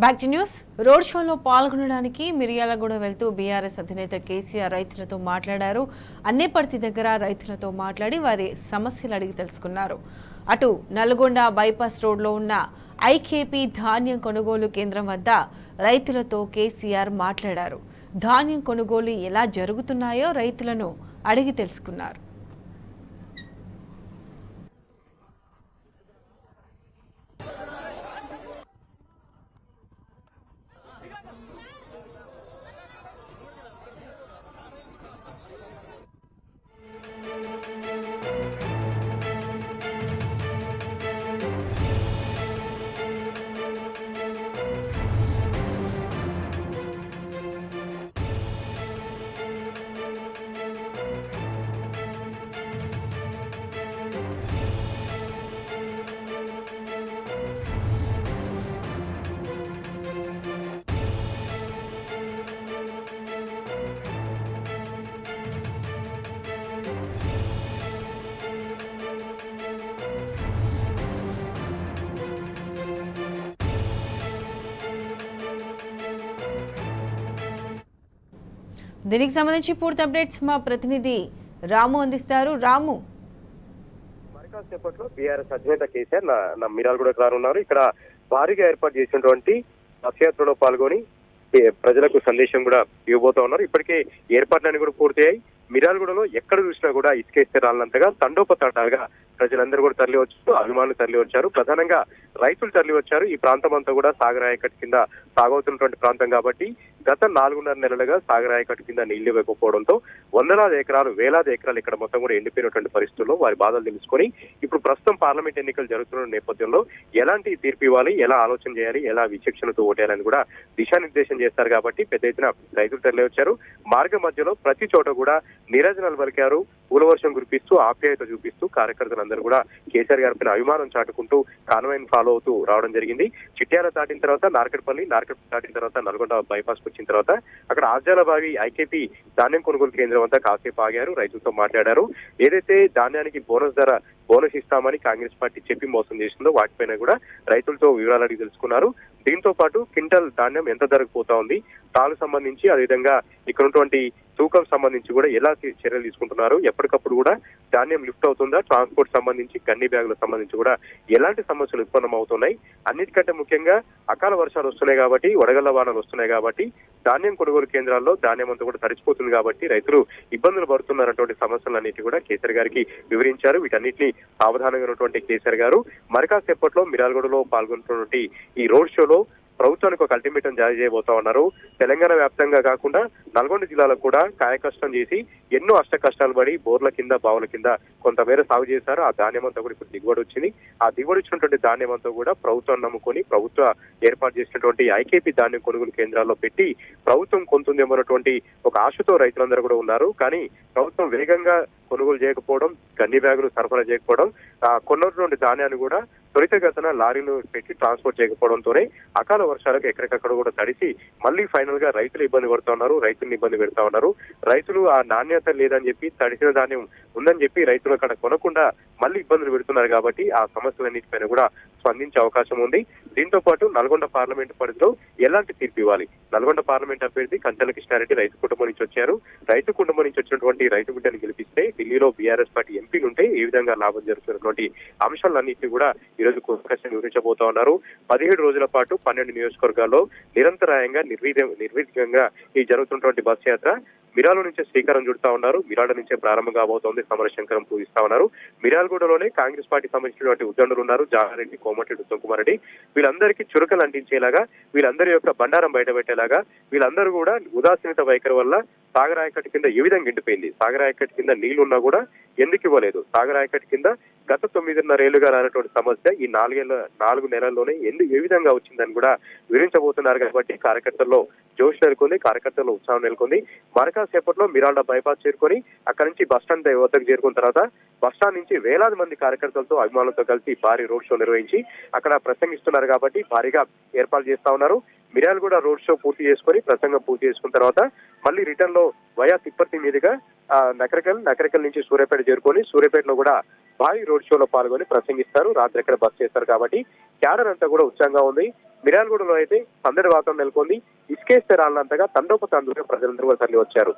Back to news. Road షోలో పాల్గొనడానికి మిర్యాలగూడ వెళ్తూ బీఆర్ఎస్ అధినేత కేసీఆర్ రైతులతో మాట్లాడారు. అన్నేపర్తి దగ్గర రైతులతో మాట్లాడి వారి సమస్యలు అడిగి తెలుసుకున్నారు. అటు నల్గొండ బైపాస్ రోడ్లో ఉన్న ఐకేపీ ధాన్యం కొనుగోలు కేంద్రం వద్ద రైతులతో కేసీఆర్ మాట్లాడారు. ధాన్యం కొనుగోలు ఎలా జరుగుతున్నాయో రైతులను అడిగి తెలుసుకున్నారు. దీనికి సంబంధించి పూర్తి అప్డేట్స్ మా ప్రతినిధి రాము అందిస్తారు. రాము, మరికాసేపట్లో బీఆర్ఎస్ అధినేత కేసీఆర్ మిర్యాలగూడకు రానున్నారు. ఇక్కడ భారీగా ఏర్పాటు చేసినటువంటి రథయాత్రలో పాల్గొని ప్రజలకు సందేశం కూడా ఇవ్వబోతా ఉన్నారు. ఇప్పటికే ఏర్పాట్లన్నీ కూడా పూర్తయ్యాయి. మిర్యాలగూడలో ఎక్కడ చూసినా కూడా ఇసుకేస్తే రాలినంతగా తండోపతండాలుగా ప్రజలందరూ కూడా తరలి వచ్చారు, అభిమానులు తరలి వచ్చారు, ప్రధానంగా రైతులు తరలి వచ్చారు. ఈ ప్రాంతం అంతా కూడా సాగర్ ఆయకట్టు కింద సాగవుతున్నటువంటి ప్రాంతం కాబట్టి గత 4.5 నెలలుగా సాగర్ ఆయకట్టు కింద నీళ్లు ఇవ్వకపోవడంతో వందలాది ఎకరాలు, వేలాది ఎకరాలు ఇక్కడ మొత్తం కూడా ఎండిపోయినటువంటి పరిస్థితుల్లో వారి బాధలు తెలుసుకొని ఇప్పుడు ప్రస్తుతం పార్లమెంట్ ఎన్నికలు జరుగుతున్న నేపథ్యంలో ఎలాంటి తీర్పు ఇవ్వాలి, ఎలా ఆలోచన చేయాలి, ఎలా విచక్షణతో ఓటేయాలని కూడా దిశానిర్దేశం చేస్తారు కాబట్టి పెద్ద ఎత్తున రైతులు తరలి వచ్చారు. మార్గ మధ్యలో ప్రతి చోట కూడా నీరాజనాలు పలికారు. పూలవర్షం కురిపిస్తూ ఆప్యాయత చూపిస్తూ కార్యకర్తలందరూ కూడా కేసీఆర్ గారి పైన అభిమానం చాటుకుంటూ కాన్వాయ్ని ఫాలో అవుతూ రావడం జరిగింది. చిట్యాల దాటిన తర్వాత నార్కట్పల్లి దాటిన తర్వాత నల్గొండ బైపాస్ వచ్చిన తర్వాత అక్కడ ఆర్జాలబావి ఐకేపీ ధాన్యం కొనుగోలు కేంద్రం అంతా కాసేపు ఆగారు, రైతులతో మాట్లాడారు. ఏదైతే ధాన్యానికి బోనస్ ఇస్తామని కాంగ్రెస్ పార్టీ చెప్పి మోసం చేసిందో వాటిపైన కూడా రైతులతో వివరాలు అడిగి తెలుసుకున్నారు. దీంతో పాటు క్వింటల్ ధాన్యం ఎంత ధరకు పోతా ఉంది, తాలు సంబంధించి అదేవిధంగా ఇక్కడ ఉన్నటువంటి తూకం సంబంధించి కూడా ఎలా చర్యలు తీసుకుంటున్నారు, ఎప్పటికప్పుడు కూడా ధాన్యం లిఫ్ట్ అవుతుందా, ట్రాన్స్పోర్ట్ సంబంధించి గన్ని బ్యాగులకు సంబంధించి కూడా ఎలాంటి సమస్యలు ఉత్పన్నం అవుతున్నాయి, అన్నిటికంటే ముఖ్యంగా అకాల వర్షాలు వస్తున్నాయి కాబట్టి, వడగళ్ల వానలు వస్తున్నాయి కాబట్టి ధాన్యం కొనుగోలు కేంద్రాల్లో ధాన్యం అంతా కూడా తడిచిపోతుంది కాబట్టి రైతులు ఇబ్బందులు పడుతున్నటువంటి సమస్యలన్నిటి కూడా కేసీఆర్ గారికి వివరించారు. వీటన్నిటిని సావధానంగా ఉన్నటువంటి కేసీఆర్ గారు మరికాసేపట్లో మిర్యాలగూడలో పాల్గొంటున్నటువంటి ఈ రోడ్ షోలో ప్రభుత్వానికి ఒక అల్టిమేటం జారీ చేయబోతా ఉన్నారు. తెలంగాణ వ్యాప్తంగా కాకుండా నల్గొండ జిల్లాలో కూడా కాయకష్టం చేసి ఎన్నో అష్ట కష్టాలు పడి బోర్ల కింద బావుల కింద కొంతమేర సాగు చేశారు. ఆ ధాన్యం అంతా కూడా ఇప్పుడు దిగుబడి వచ్చింది. ఆ దిగుబడి వచ్చినటువంటి ధాన్యం అంతా కూడా ప్రభుత్వం నమ్ముకొని ప్రభుత్వ ఏర్పాటు చేసినటువంటి ఐకేపీ ధాన్యం కొనుగోలు కేంద్రాల్లో పెట్టి ప్రభుత్వం కొంటుందేమన్నటువంటి ఒక ఆశతో రైతులందరూ కూడా ఉన్నారు. కానీ ప్రభుత్వం వేగంగా కొనుగోలు చేయకపోవడం, గన్ని బ్యాగులు సరఫరా చేయకపోవడం, కొన్నటువంటి ధాన్యాన్ని కూడా త్వరితగతిన లారీలు పెట్టి ట్రాన్స్పోర్ట్ చేయకపోవడంతోనే అకాల వర్షాలకు ఎక్కడికక్కడ కూడా తడిసి మళ్ళీ ఫైనల్ గా రైతులు ఇబ్బంది పడుతూ ఉన్నారు, రైతులను ఇబ్బంది పెడతా ఉన్నారు. రైతులు ఆ నాణ్యత లేదని చెప్పి, తడిసిన ధాన్యం ఉందని చెప్పి రైతులు అక్కడ కొనకుండా మళ్ళీ ఇబ్బందులు పెడుతున్నారు కాబట్టి ఆ సమస్యలన్నిటిపైన కూడా స్పందించే అవకాశం ఉంది. దీంతో పాటు నల్గొండ పార్లమెంట్ పరిధిలో ఎలాంటి తీర్పు ఇవ్వాలి, నల్గొండ పార్లమెంట్ అభ్యర్థి కంచెల కృష్ణారెడ్డి రైతు కుటుంబం నుంచి వచ్చారు. రైతు కుటుంబం నుంచి వచ్చినటువంటి రైతు బిడ్డను గెలిపిస్తే ఢిల్లీలో బీఆర్ఎస్ పార్టీ ఎంపీలు ఉంటే ఏ విధంగా లాభం జరుగుతున్నటువంటి అంశాలన్నింటినీ కూడా ఈరోజు ఖచ్చితంగా వివరించబోతా ఉన్నారు. 17 రోజుల పాటు 12 నియోజకవర్గాల్లో నిరంతరాయంగా నిర్విఘ్నంగా ఈ జరుగుతున్నటువంటి బస్ యాత్ర మిర్యాల నుంచే శ్రీకారం చుడతా ఉన్నారు. మిర్యాల నుంచే ప్రారంభం కాబోతోంది, సమరశంకరం పూజిస్తా ఉన్నారు. మిర్యాలగూడలోనే కాంగ్రెస్ పార్టీ సంబంధించినటువంటి ఉద్దండులు ఉన్నారు, జానారెడ్డి, కోమటిరెడ్డి, ఉత్తమ్ కుమార్ రెడ్డి. వీళ్ళందరికీ చురకలు అంటించేలాగా, వీళ్ళందరి యొక్క బండారం బయటపెట్టేలాగా, వీళ్ళందరూ కూడా ఉదాసీనత వైఖరి వల్ల సాగర్ ఆయకట్టు కింద ఏ విధంగా ఎండిపోయింది, సాగర్ ఆయకట్టు కింద నీళ్లున్నా కూడా ఎందుకు ఇవ్వలేదు, సాగర్ ఆయకట్టు కింద గత 9.5 ఏళ్లుగా రానటువంటి సమస్య ఈ 4 నెలల్లోనే ఏ విధంగా వచ్చిందని కూడా వివరించబోతున్నారు. కాబట్టి కార్యకర్తల్లో జోష్ నెలకొంది, కార్యకర్తల్లో ఉత్సాహం నెలకొంది. మరకాసేపట్లో మిరాల్డా బైపాస్ చేరుకొని అక్కడి నుంచి బస్టాండ్ వద్దకు చేరుకున్న తర్వాత బస్టాండ్ నుంచి వేలాది మంది కార్యకర్తలతో, అభిమానులతో కలిసి భారీ రోడ్ షో నిర్వహించి అక్కడ ప్రసంగిస్తున్నారు కాబట్టి భారీగా ఏర్పాటు చేస్తా ఉన్నారు. మిర్యాలగూడ రోడ్ షో పూర్తి చేసుకొని, ప్రసంగం పూర్తి చేసుకున్న తర్వాత మళ్ళీ రిటర్న్ లో వయా తిప్పర్తి మీదుగా నకరికల్ నుంచి సూర్యాపేట చేరుకొని సూర్యాపేటలో కూడా భారీ రోడ్ షోలో పాల్గొని ప్రసంగిస్తారు. రాత్రి ఎక్కడ బస్ చేస్తారు కాబట్టి క్యాడర్ అంతా కూడా ఉత్సాహంగా ఉంది. మిర్యాలగూడలో అయితే సందడి వాతావరణం నెలకొంది. ఇసుకేస్తే రాళ్ళంతగా తండోపతండుగా ప్రజలందరూ కూడా తరలి వచ్చారు.